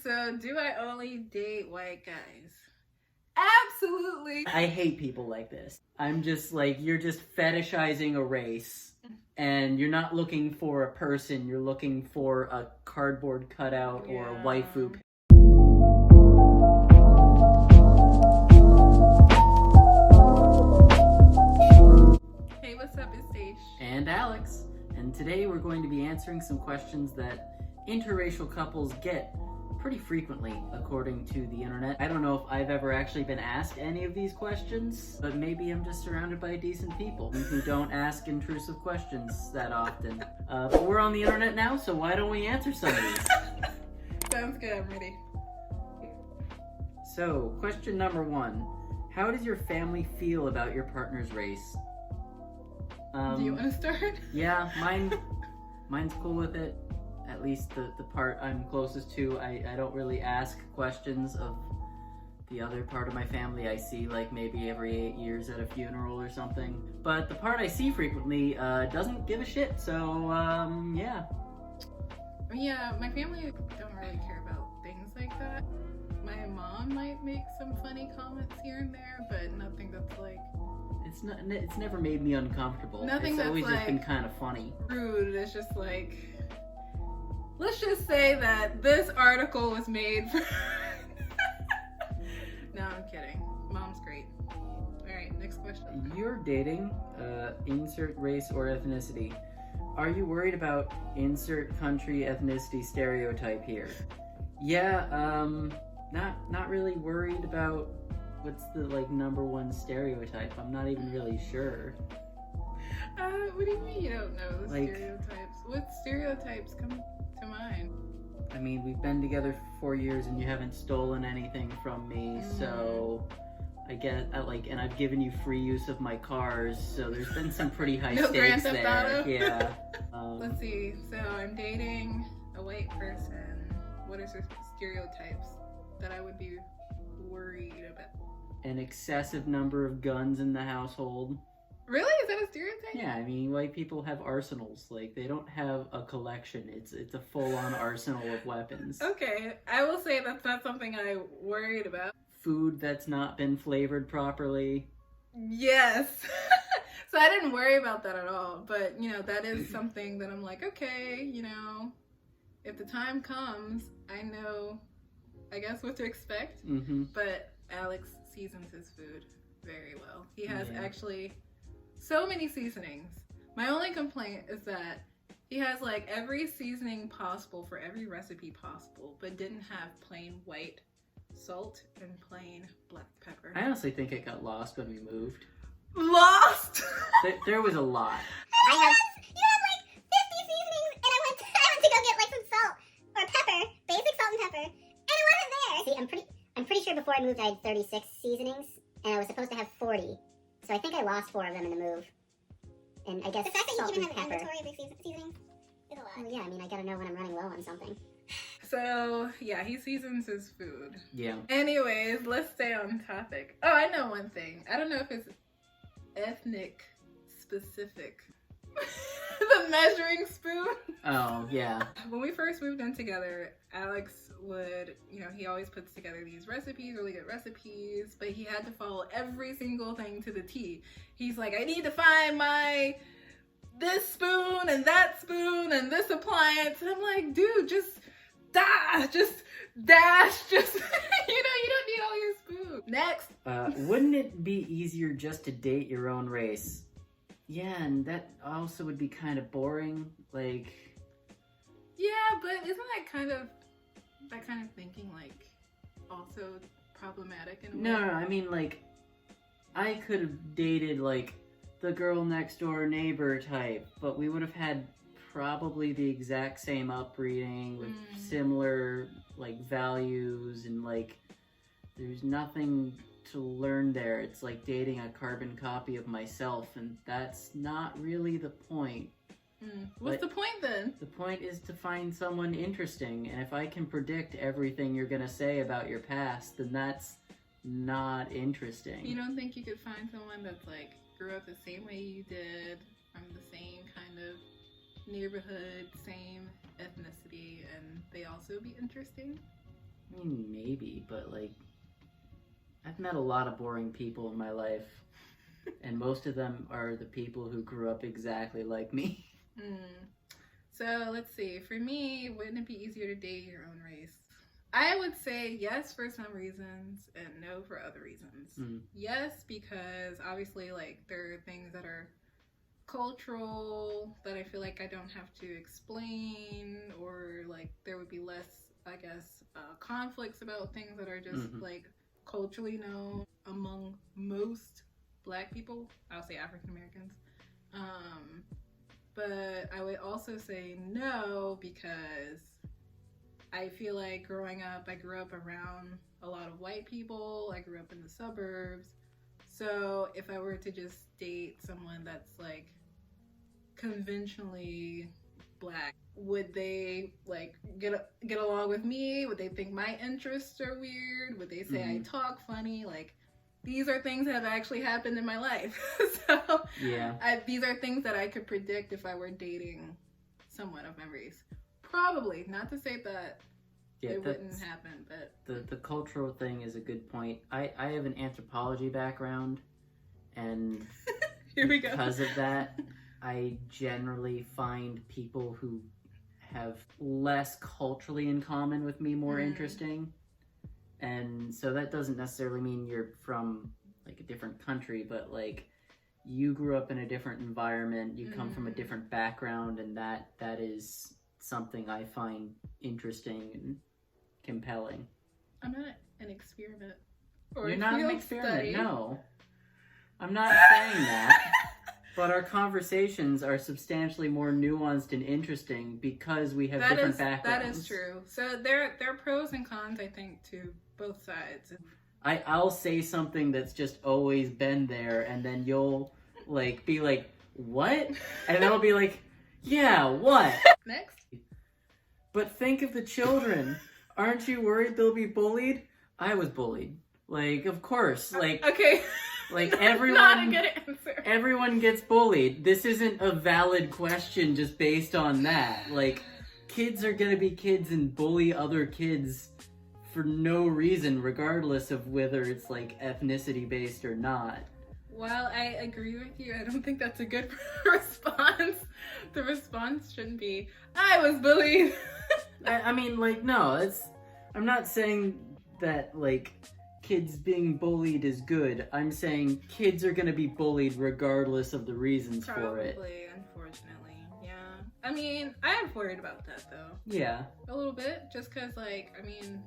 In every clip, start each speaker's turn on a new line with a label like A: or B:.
A: So, do I only date white guys? Absolutely.
B: I hate people like this. I'm just like, you're just fetishizing a race, and you're not looking for a person, you're looking for a cardboard cutout or a waifu.
A: Hey, what's up? It's Sage.
B: And Alex. And today we're going to be answering some questions that interracial couples get pretty frequently, according to the internet. I don't know if I've ever actually been asked any of these questions, but maybe I'm just surrounded by decent people who don't ask intrusive questions that often. But we're on the internet now, so why don't we answer some of these?
A: Sounds good, I'm ready.
B: So, question number 1. How does your family feel about your partner's race?
A: Do you want to start?
B: Yeah, mine's cool with it. At least the part I'm closest to. I don't really ask questions of the other part of my family. I see like maybe every 8 years at a funeral or something. But the part I see frequently doesn't give a shit, so yeah.
A: Yeah, my family don't really care about things like that. My mom might make some funny comments here and there, but nothing that's like...
B: It's never made me uncomfortable.
A: Nothing
B: it's always
A: that's
B: just been kind of funny.
A: Rude. It's just like... Let's just say that this article was made for... No, I'm kidding. Mom's great. Alright, next question.
B: You're dating, insert race or ethnicity. Are you worried about insert country ethnicity stereotype here? Yeah, not really worried about what's the number one stereotype. I'm not even really sure.
A: What do you mean you don't know the stereotypes? What stereotypes come to mind?
B: I mean, we've been together for 4 years and you haven't stolen anything from me, so I get and I've given you free use of my cars, so there's been some pretty high stakes there. Yeah.
A: Let's see. So I'm dating a white person. What are some stereotypes that I would be worried about?
B: An excessive number of guns in the household.
A: Really? Is that a stereotype?
B: Yeah, I mean, white people have arsenals. Like, they don't have a collection. It's a full-on arsenal of weapons.
A: Okay, I will say that's not something I worried about.
B: Food that's not been flavored properly.
A: Yes. So I didn't worry about that at all. But, that is something that I'm like, okay, if the time comes, I know, I guess, what to expect.
B: Mm-hmm.
A: But Alex seasons his food very well. He has actually so many seasonings. My only complaint is that he has every seasoning possible for every recipe possible, but didn't have plain white salt and plain black pepper.
B: I honestly think it got lost when we moved.
A: Lost?
B: There was a lot.
C: You have 50 seasonings, and I went to go get some salt or pepper, basic salt and pepper, and it wasn't there. See, I'm pretty sure before I moved I had 36 seasonings, and I was supposed to have 40. So I think I lost 4 of them in the move. And I guess the fact that you even have an inventory of seasonings is a lot. Well, yeah, I mean, I gotta know when I'm running low on something.
A: So, yeah, he seasons his food.
B: Yeah.
A: Anyways, let's stay on topic. Oh, I know one thing. I don't know if it's ethnic specific. The measuring spoon.
B: Oh, yeah.
A: When we first moved in together, Alex would, he always puts together these recipes, really good recipes, but he had to follow every single thing to the T. He's like, I need to find this spoon and that spoon and this appliance. And I'm like, dude, just dash, you don't need all your spoons. Next.
B: Wouldn't it be easier just to date your own race? Yeah, and that also would be kind of boring.
A: Yeah, but isn't that kind of thinking also problematic in a way?
B: No, I mean I could have dated the girl next door neighbor type, but we would have had probably the exact same upbringing with similar values, and there's nothing to learn there. It's like dating a carbon copy of myself, and that's not really the point.
A: What's the point then?
B: The point is to find someone interesting, and if I can predict everything you're gonna say about your past, then that's not interesting.
A: You don't think you could find someone that's grew up the same way you did, from the same kind of neighborhood, same ethnicity, and they also be interesting?
B: I mean, maybe, but like, I've met a lot of boring people in my life, and most of them are the people who grew up exactly like me.
A: So let's see. For me, wouldn't it be easier to date your own race? I would say yes for some reasons and no for other reasons. Yes, because obviously, like, there are things that are cultural that I feel like I don't have to explain, or like there would be less, I guess, conflicts about things that are just like culturally known among most Black people. I'll say African Americans. But I would also say no because I feel like growing up, I grew up around a lot of white people. I grew up in the suburbs. So if I were to just date someone that's like conventionally Black, would they like get along with me? Would they think my interests are weird? Would they say I talk funny? Like, these are things that have actually happened in my life. So
B: yeah,
A: these are things that I could predict if I were dating someone of my race. Probably, not to say that it wouldn't happen, but
B: the cultural thing is a good point. I have an anthropology background, and
A: here we go.
B: Because of that, I generally find people who have less culturally in common with me more interesting. And so that doesn't necessarily mean you're from like a different country, but like you grew up in a different environment, you come from a different background, and that is something I find interesting and compelling.
A: I'm not an experiment.
B: Or you're not an experiment, study. No. I'm not saying that. But our conversations are substantially more nuanced and interesting because we have different backgrounds.
A: That is true. So there are pros and cons, I think, to both sides.
B: I'll say something that's just always been there, and then you'll like be like, what? And then I'll be like, yeah, what?
A: Next.
B: But think of the children. Aren't you worried they'll be bullied? I was bullied. Like, of course. Like,
A: okay.
B: Like, everyone,
A: not a good answer.
B: Everyone gets bullied. This isn't a valid question just based on that. Like, kids are gonna be kids and bully other kids for no reason, regardless of whether it's, like, ethnicity-based or not.
A: While I agree with you, I don't think that's a good response. The response shouldn't be, I was bullied.
B: I mean, like, no, I'm not saying that, like, kids being bullied is good. I'm saying kids are gonna be bullied regardless of the reasons for it.
A: Probably, unfortunately, yeah. I mean, I am worried about that, though.
B: Yeah.
A: A little bit, just because, like, I mean,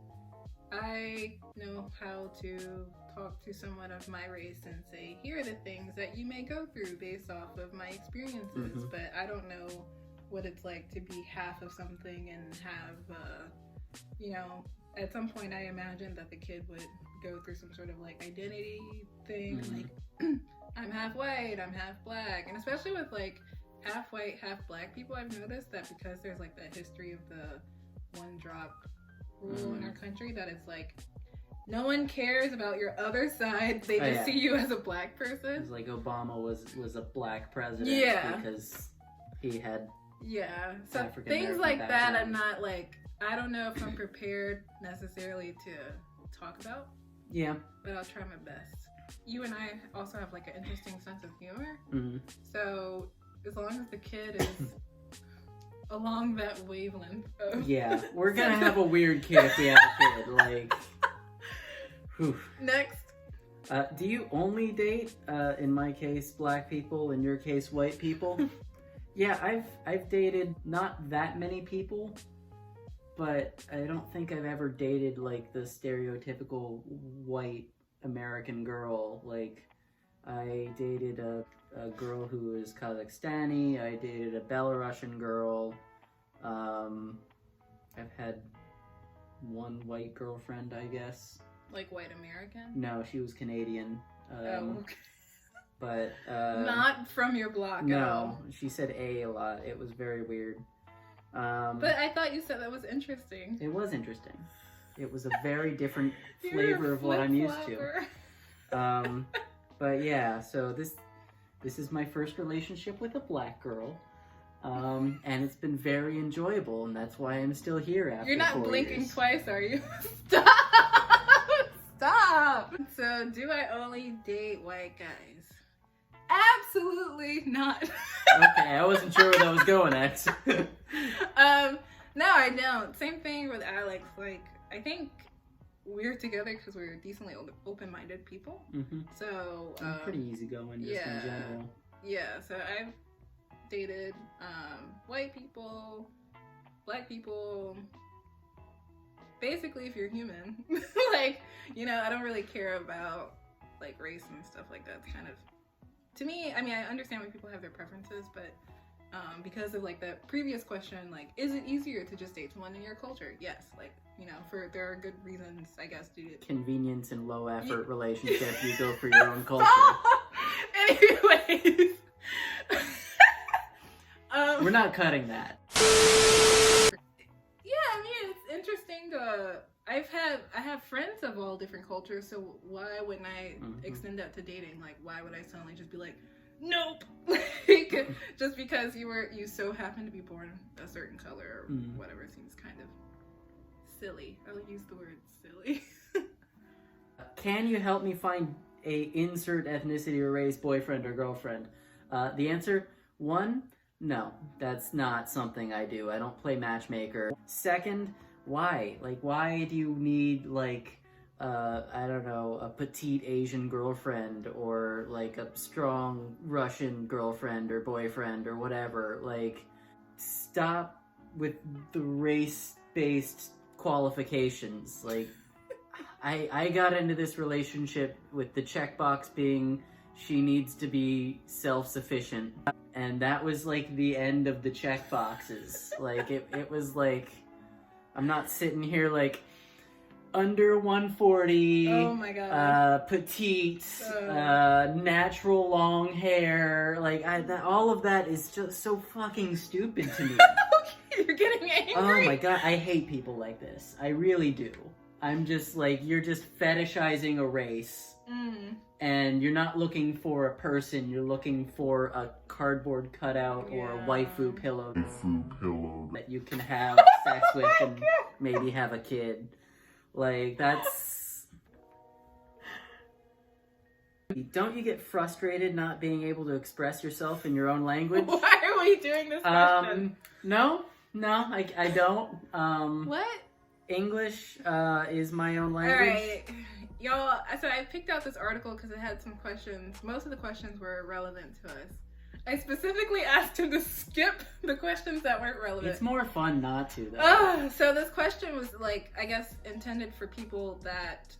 A: I know how to talk to someone of my race and say, here are the things that you may go through based off of my experiences, but I don't know what it's like to be half of something and have, you know, at some point I imagine that the kid would go through some sort of like identity thing, like I'm half white, I'm half Black, and especially with like half white, half Black people, I've noticed that because there's like that history of the one drop rule in our country, that it's like no one cares about your other side, they just see you as a Black person.
B: It's like Obama was a Black president because he had
A: so things like that I'm not like, I don't know if I'm prepared necessarily to talk about.
B: Yeah.
A: But I'll try my best. You and I also have like an interesting sense of humor. So as long as the kid is along that wavelength of
B: we're gonna have a weird kid if we have a kid. Like, whew.
A: Next.
B: Do you only date, in my case, Black people, in your case, white people? Yeah, I've dated not that many people, but I don't think I've ever dated like the stereotypical white American girl. Like, I dated a girl who is Kazakhstani, I dated a Belarusian girl, I've had one white girlfriend, I guess.
A: Like white American?
B: No, she was Canadian.
A: Okay.
B: But
A: not from your block at all.
B: No, she said a lot. It was very weird.
A: But I thought you said that was interesting.
B: It was interesting. It was a very different flavor of what I'm used to. But yeah, so this is my first relationship with a Black girl. And it's been very enjoyable, and that's why I'm still here after
A: You're not
B: 4
A: blinking
B: years.
A: twice, are you? Stop! Stop! So, do I only date white guys? Absolutely not.
B: Okay, I wasn't sure where that was going at.
A: No, I don't. Same thing with Alex. Like, I think we're together because we're decently open-minded people.
B: Mm-hmm.
A: So,
B: I'm pretty easygoing just in general.
A: Yeah, so I've dated white people, black people. Basically, if you're human, like, you know, I don't really care about like race and stuff like that. It's kind of, to me, I mean, I understand why people have their preferences, but because of like the previous question, like, is it easier to just date someone in your culture? Yes, like, you know, there are good reasons, I guess, to
B: convenience and low effort relationship. You go for your own culture.
A: Anyways,
B: we're not cutting that.
A: Yeah, I mean, it's interesting to. I have friends of all different cultures, so why wouldn't I extend that to dating? Like, why would I suddenly just be like, nope, like, just because you so happen to be born a certain color or whatever seems kind of silly. I would use the word silly.
B: Can you help me find a insert ethnicity or race boyfriend or girlfriend? The answer, 1, no, that's not something I do. I don't play matchmaker. Second, why? Like, why do you need, like, I don't know, a petite Asian girlfriend or, like, a strong Russian girlfriend or boyfriend or whatever? Like, stop with the race-based qualifications. Like, I got into this relationship with the checkbox being she needs to be self-sufficient. And that was, like, the end of the checkboxes. Like, it was, like, I'm not sitting here, like, under 140,
A: oh my god,
B: petite, natural long hair. Like, all of that is just so fucking stupid to me.
A: You're getting angry.
B: Oh my god, I hate people like this. I really do. I'm just like, you're just fetishizing a race. And you're not looking for a person, you're looking for a cardboard cutout or a waifu pillow that you can have sex with and maybe have a kid. Like, that's... Don't you get frustrated not being able to express yourself in your own language?
A: Why are we doing this question?
B: No, I don't.
A: What?
B: English is my own language.
A: Alright, y'all, so I picked out this article because it had some questions. Most of the questions were relevant to us. I specifically asked him to skip the questions that weren't relevant.
B: It's more fun not to, though.
A: So this question was, like, I guess intended for people that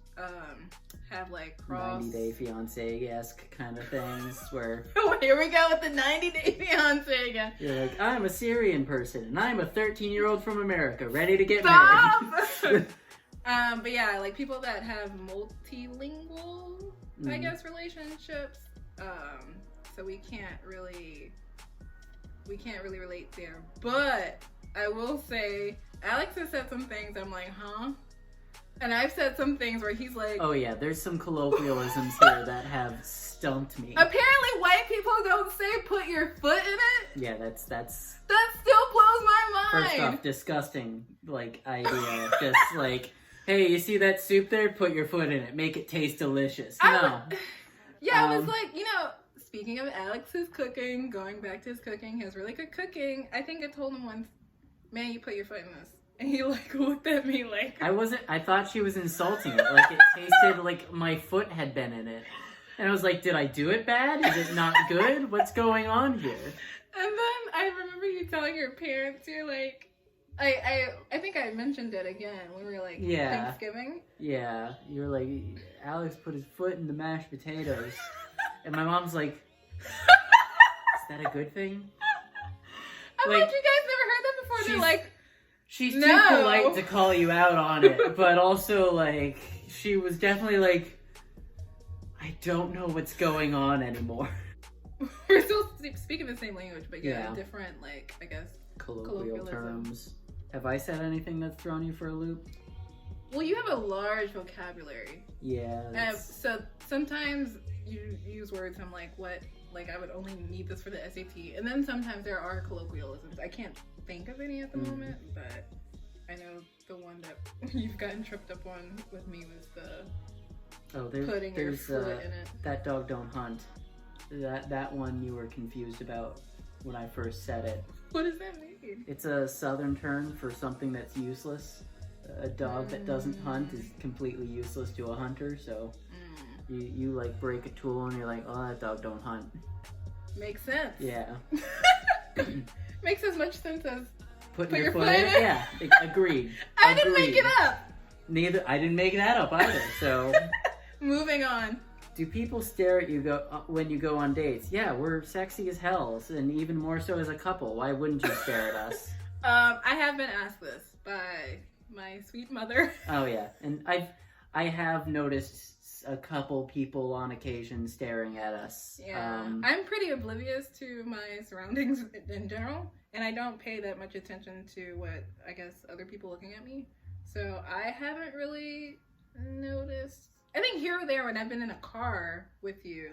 A: have, like, cross...
B: 90-day fiancé-esque kind of things where...
A: Oh, here we go with the 90-day fiancé again.
B: You're like, I'm a Syrian person, and I'm a 13-year-old from America, ready to get married.
A: But yeah, like, people that have multilingual, I guess, relationships. So we can't really relate there. But I will say, Alex has said some things I'm like, huh? And I've said some things where he's like...
B: Oh yeah, there's some colloquialisms here that have stumped me.
A: Apparently white people don't say put your foot in it.
B: Yeah, that's...
A: That still blows my mind.
B: First off, disgusting, like, idea. Just like, hey, you see that soup there? Put your foot in it. Make it taste delicious. No.
A: I was like, you know... Speaking of Alex's cooking, going back to his cooking, his really good cooking, I think I told him once, man, you put your foot in this. And he, like, looked at me like... I thought she was insulting it. Like, it tasted like my foot had been in it. And I was like, did I do it bad? Is it not good? What's going on here? And then I remember you telling your parents, you're like... I think I mentioned it again when we were, like, Thanksgiving. Yeah, you were like, Alex put his foot in the mashed potatoes. And my mom's like, is that a good thing? I'm like, you guys never heard that before. They're like, she's too polite to call you out on it. But also, like, she was definitely like, I don't know what's going on anymore. We're still speaking the same language, but different, like, I guess, colloquial terms. Have I said anything that's thrown you for a loop? Well, you have a large vocabulary. Yeah. So sometimes you use words I'm like, what Like I would only need this for the SAT. And then sometimes there are colloquialisms. I can't think of any at the moment, but I know the one that you've gotten tripped up on with me was the putting your foot in it.
B: That dog don't hunt. That one you were confused about when I first said it.
A: What does that mean?
B: It's a southern term for something that's useless. A dog that doesn't hunt is completely useless to a hunter, so you like break a tool and you're like, oh, that dog don't hunt.
A: Makes sense.
B: Yeah.
A: Makes as much sense as
B: put your foot in it? Yeah, agreed.
A: I didn't make it up.
B: I didn't make that up either, so.
A: Moving on.
B: Do people stare at you when you go on dates? Yeah, we're sexy as hell, and even more so as a couple. Why wouldn't you stare at us?
A: I have been asked this by my sweet mother.
B: Oh yeah, and I have noticed a couple people on occasion staring at us.
A: Yeah, I'm pretty oblivious to my surroundings in general, and I don't pay that much attention to what I guess other people looking at me. So I haven't really noticed. I think here or there when I've been in a car with you,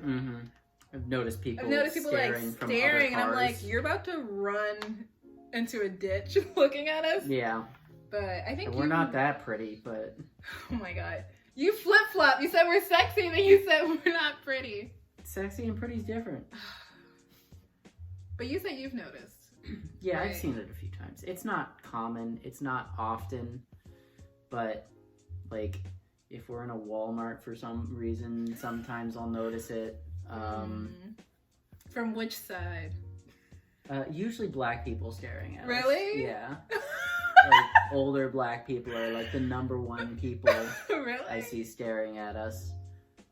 B: I've noticed people
A: staring
B: from
A: and
B: other cars.
A: I'm like, you're about to run into a ditch looking at us.
B: Yeah.
A: But I think
B: we're not that pretty, but.
A: Oh my god. You flip-flop. You said we're sexy, and then you said we're not pretty.
B: Sexy and pretty's different.
A: But you said you've noticed.
B: Yeah,
A: right?
B: I've seen it a few times. It's not common. It's not often. But, like, if we're in a Walmart for some reason, sometimes I'll notice it.
A: From which side?
B: Usually black people staring at us.
A: Really?
B: Yeah. Like, older black people are like the number one people
A: really?
B: I see staring at us.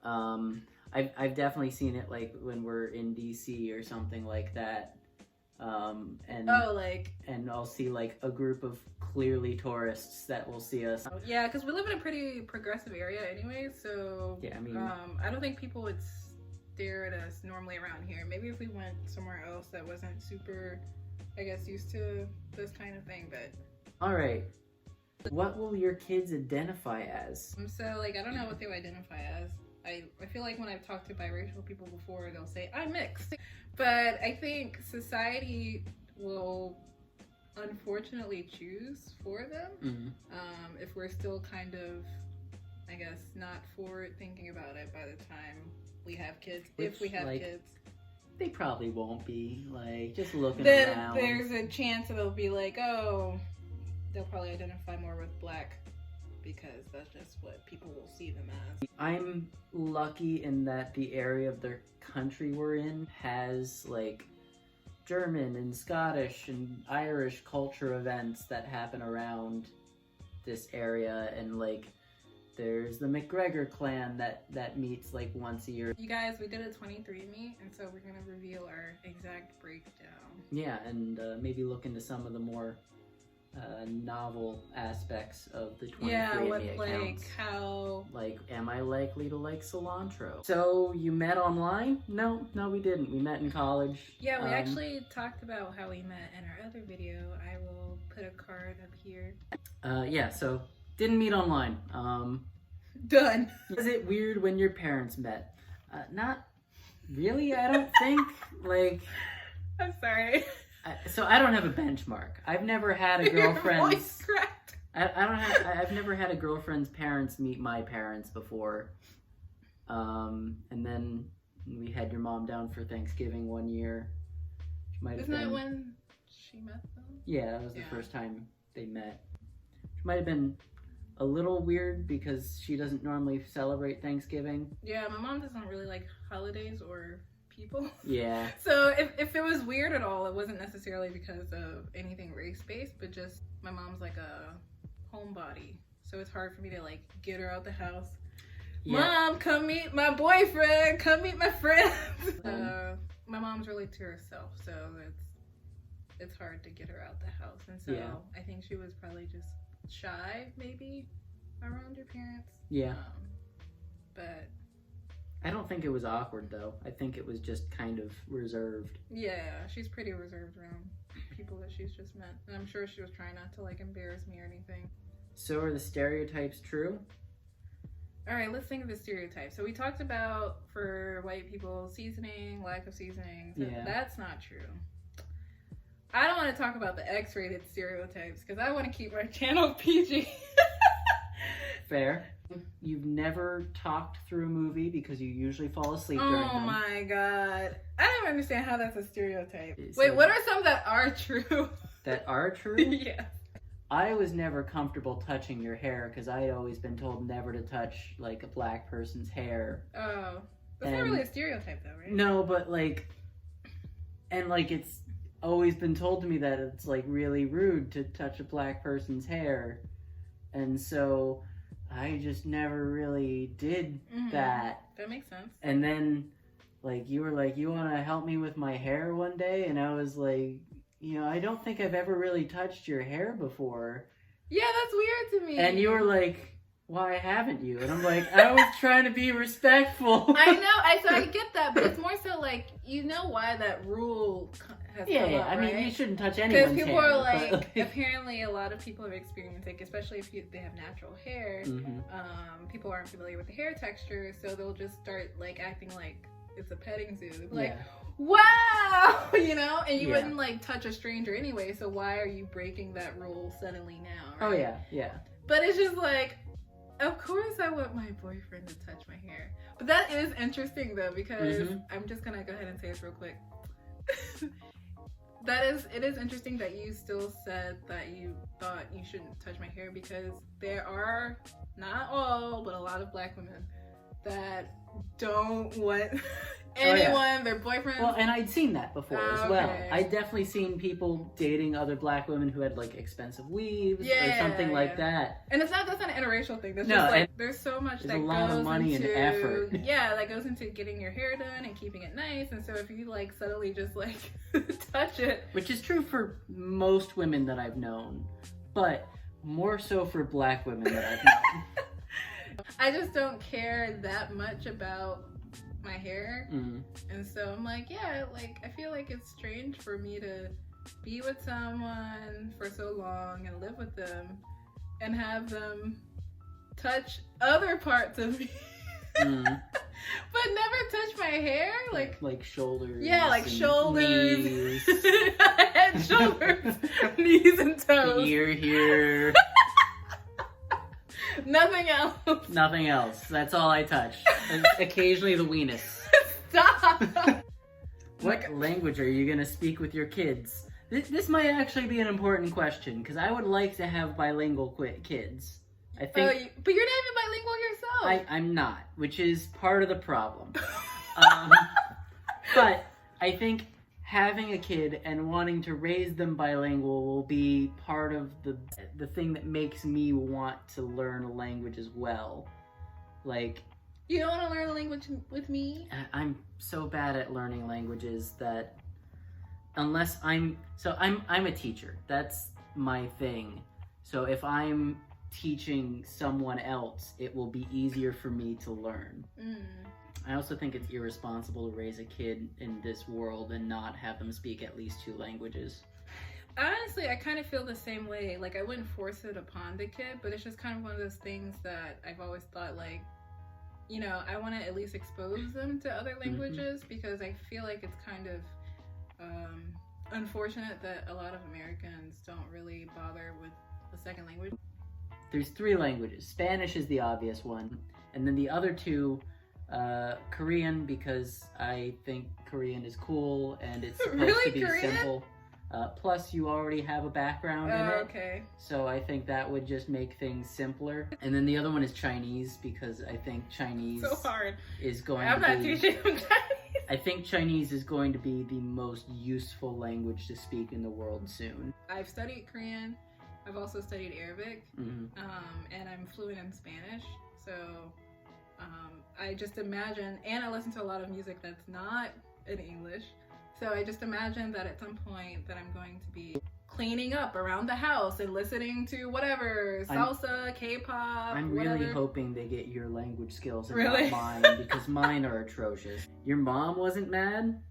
B: I've definitely seen it like when we're in DC or something like that. And I'll see like a group of clearly tourists that will see us.
A: Yeah, because we live in a pretty progressive area anyway, so
B: yeah, I mean,
A: I don't think people would stare at us normally around here. Maybe if we went somewhere else that wasn't super, I guess, used to this kind of thing, but.
B: All right. What will your kids identify as?
A: So, like, I don't know what they would identify as. I feel like when I've talked to biracial people before, they'll say, I'm mixed. But I think society will unfortunately choose for them if we're still kind of, I guess, not forward thinking about it by the time we have kids. If we have kids.
B: They probably won't be, like, just looking
A: then
B: around.
A: There's a chance that they'll be like, oh, they'll probably identify more with black because that's just what people will see them as. I'm
B: lucky in that the area of the country we're in has like German and Scottish and Irish culture events that happen around this area, and like there's the McGregor clan that meets like once a year. You guys, we did a 23andMe, and so we're gonna reveal our exact breakdown. Yeah, and maybe look into some of the more novel aspects of the 23andMe accounts.
A: Like how...
B: Like, am I likely to like cilantro? So, you met online? No, we didn't. We met in college.
A: Yeah, we actually talked about how we met in our other video. I will put a card up here.
B: Yeah, so, didn't meet online.
A: Done.
B: Is it weird when your parents met? Not really, I don't think. Like...
A: I'm sorry.
B: So I don't have a benchmark. I've never had a girlfriend's.
A: Your voice cracked.
B: I've never had a girlfriend's parents meet my parents before. And then we had your mom down for Thanksgiving one year.
A: Isn't that when she met them?
B: Yeah, that was the first time they met. Which might have been a little weird because she doesn't normally celebrate Thanksgiving.
A: Yeah, my mom doesn't really like holidays or people.
B: Yeah.
A: So if it was weird at all, it wasn't necessarily because of anything race-based, but just my mom's like a homebody. So it's hard for me to like get her out the house. Yeah. Mom, come meet my boyfriend. Come meet my friends. My mom's really to herself, so it's hard to get her out the house. And so I think she was probably just shy, maybe, around your parents.
B: Yeah.
A: But
B: I don't think it was awkward, though. I think it was just kind of reserved.
A: Yeah, she's pretty reserved around people that she's just met. And I'm sure she was trying not to, like, embarrass me or anything.
B: So are the stereotypes true?
A: All right, let's think of the stereotypes. So we talked about, for white people, seasoning, lack of seasoning. So
B: Yeah.
A: That's not true. I don't want to talk about the X-rated stereotypes because I want to keep my channel PG.
B: Fair. You've never talked through a movie because you usually fall asleep during
A: Oh
B: them.
A: my god. I don't understand how that's a stereotype.
B: So-
A: Wait, what are some that are true?
B: That are true?
A: Yeah.
B: I was never comfortable touching your hair because I had always been told never to touch like a black person's hair.
A: Oh. That's not
B: And-
A: really a stereotype though, right?
B: No, but like, and like it's always been told to me that it's like really rude to touch a black person's hair. And so I just never really did
A: Mhm.
B: that.
A: That makes sense.
B: And then like you were like, you want to help me with my hair one day? And I was like, I don't think I've ever really touched your hair before.
A: Yeah, that's weird to me.
B: And you were like, why haven't you? And I'm like, I was trying to be respectful.
A: I know, so I get that, but it's more so like, you know why that rule has
B: Yeah,
A: come up,
B: I mean,
A: right?
B: you shouldn't touch
A: Because
B: anyone's
A: people
B: hair.
A: are like,
B: but,
A: apparently a lot of people have experienced, like, especially if they have natural hair,
B: Mhm.
A: people aren't familiar with the hair texture, so they'll just start, like, acting like it's a petting zoo. They'll be like,
B: Yeah.
A: wow, and you
B: Yeah.
A: wouldn't, like, touch a stranger anyway, so why are you breaking that rule suddenly now, right?
B: Oh, yeah, yeah.
A: But it's just like, of course I want my boyfriend to touch my hair. But that is interesting though, because
B: Mhm.
A: I'm just gonna go ahead and say this real quick. It is interesting that you still said that you thought you shouldn't touch my hair, because there are, not all, but a lot of black women that don't want anyone, their boyfriend.
B: Well, and I'd seen that before as well.
A: Okay.
B: I'd definitely seen people dating other black women who had like expensive weaves or
A: Yeah,
B: something like
A: yeah.
B: that.
A: And that's not an interracial thing. That's
B: No,
A: just like,
B: and
A: there's so much
B: there's
A: that
B: a lot
A: goes
B: of money
A: into,
B: and effort.
A: Yeah, that goes into getting your hair done and keeping it nice. And so if you like suddenly just like touch it,
B: Which is true for most women that I've known, but more so for black women that I've known.
A: I just don't care that much about my hair.
B: Mhm.
A: And so I'm like, yeah, like I feel like it's strange for me to be with someone for so long and live with them and have them touch other parts of me.
B: Mhm.
A: But never touch my hair,
B: like shoulders.
A: yeah, like
B: and
A: shoulders,
B: knees,
A: head, shoulders, knees, and toes.
B: here.
A: Nothing else.
B: Nothing else. That's all I touch. And occasionally the weenus.
A: Stop.
B: What language are you gonna speak with your kids? This might actually be an important question because I would like to have bilingual kids. I think
A: But you're not even bilingual yourself.
B: I'm not, which is part of the problem. But I think having a kid and wanting to raise them bilingual will be part of the thing that makes me want to learn a language as well. Like,
A: You don't want to learn a language with me?
B: I'm so bad at learning languages that unless I'm a teacher. That's my thing. So if I'm teaching someone else, it will be easier for me to learn. I also think it's irresponsible to raise a kid in this world and not have them speak at least 2 languages.
A: Honestly, I kind of feel the same way. Like, I wouldn't force it upon the kid, but it's just kind of one of those things that I've always thought, like, I want to at least expose them to other languages because I feel like it's kind of unfortunate that a lot of Americans don't really bother with the second language.
B: There's 3 languages. Spanish is the obvious one, and then the other 2, Korean, because I think Korean is cool and it's supposed
A: Really?
B: to be
A: Korean?
B: simple. Plus, you already have a background in it,
A: Okay.
B: so I think that would just make things simpler. And then the other one is Chinese, because I think Chinese
A: So hard.
B: is going
A: I'm
B: to
A: not
B: be...
A: teaching them Chinese.
B: I think Chinese is going to be the most useful language to speak in the world soon.
A: I've studied Korean. I've also studied Arabic.
B: Mhm.
A: And I'm fluent in Spanish. So I just imagine, and I listen to a lot of music that's not in English. So I just imagine that at some point that I'm going to be cleaning up around the house and listening to whatever, salsa, K-pop,
B: I'm
A: whatever.
B: really hoping they get your language skills and
A: Really?
B: not mine, because mine are atrocious. Your mom wasn't mad?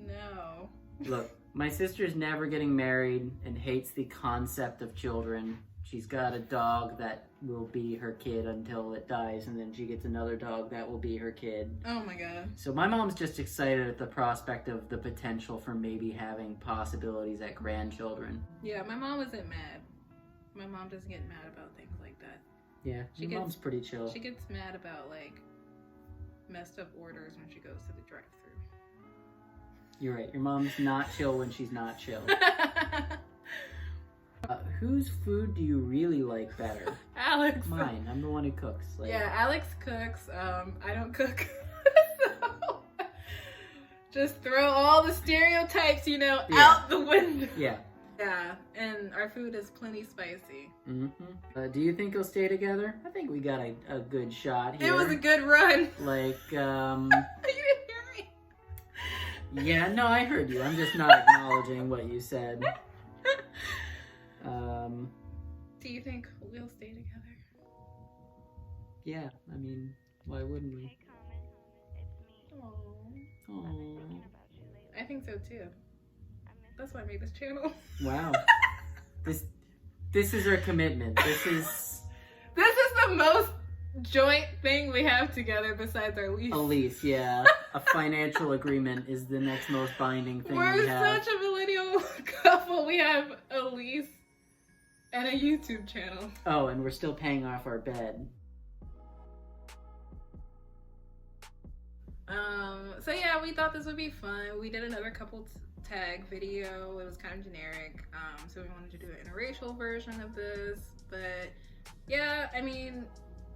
A: No.
B: Look, my sister's never getting married and hates the concept of children. she's got a dog that will be her kid until it dies, and then she gets another dog that will be her kid.
A: Oh my god.
B: So my mom's just excited at the prospect of the potential for maybe having possibilities at grandchildren.
A: Yeah, my mom isn't mad. My mom doesn't get mad about things like that.
B: Yeah, your mom's pretty chill.
A: She gets mad about like messed up orders when she goes to the drive-thru.
B: You're right. Your mom's not chill when she's not chill. Whose food do you really like better?
A: Alex.
B: Mine. I'm the one who cooks. Like,
A: yeah, Alex cooks. I don't cook. So, just throw all the stereotypes, out the window.
B: Yeah.
A: Yeah, and our food is plenty spicy.
B: Mm-hmm. Do you think you'll stay together? I think we got a good shot here.
A: It was a good run.
B: Like,
A: You didn't hear me.
B: Yeah, no, I heard you. I'm just not acknowledging what you said.
A: Do you think we'll stay together?
B: Yeah, I mean, why wouldn't we? Aww.
A: I think so too. That's why I made this channel.
B: Wow. This is our commitment. This is
A: the most joint thing we have together besides our lease.
B: a lease, yeah. A financial agreement is the next most binding thing we
A: We're
B: have.
A: such a millennial couple. We have a lease and a YouTube channel.
B: Oh, and we're still paying off our bed.
A: So yeah, we thought this would be fun. We did another couple tag video. It was kind of generic. So we wanted to do an interracial version of this. But yeah, I mean,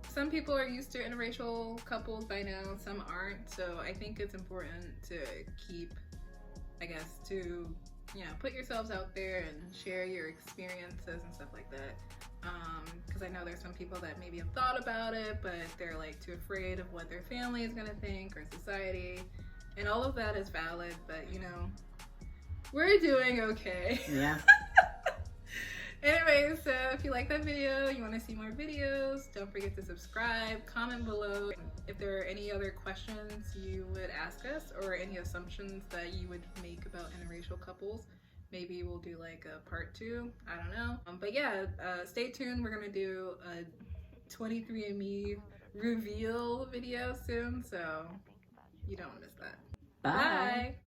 A: some people are used to interracial couples by now, some aren't. So I think it's important to keep, I guess, to, put yourselves out there and share your experiences and stuff like that. Because I know there's some people that maybe have thought about it, but they're like too afraid of what their family is gonna think or society. And all of that is valid, but we're doing okay.
B: Yeah.
A: Anyway, so if you like that video, you want to see more videos, don't forget to subscribe, comment below if there are any other questions you would ask us or any assumptions that you would make about interracial couples. Maybe we'll do like a part 2, I don't know. But yeah, stay tuned. We're gonna do a 23andMe reveal video soon, so you don't want to miss that.
B: Bye.
A: Bye.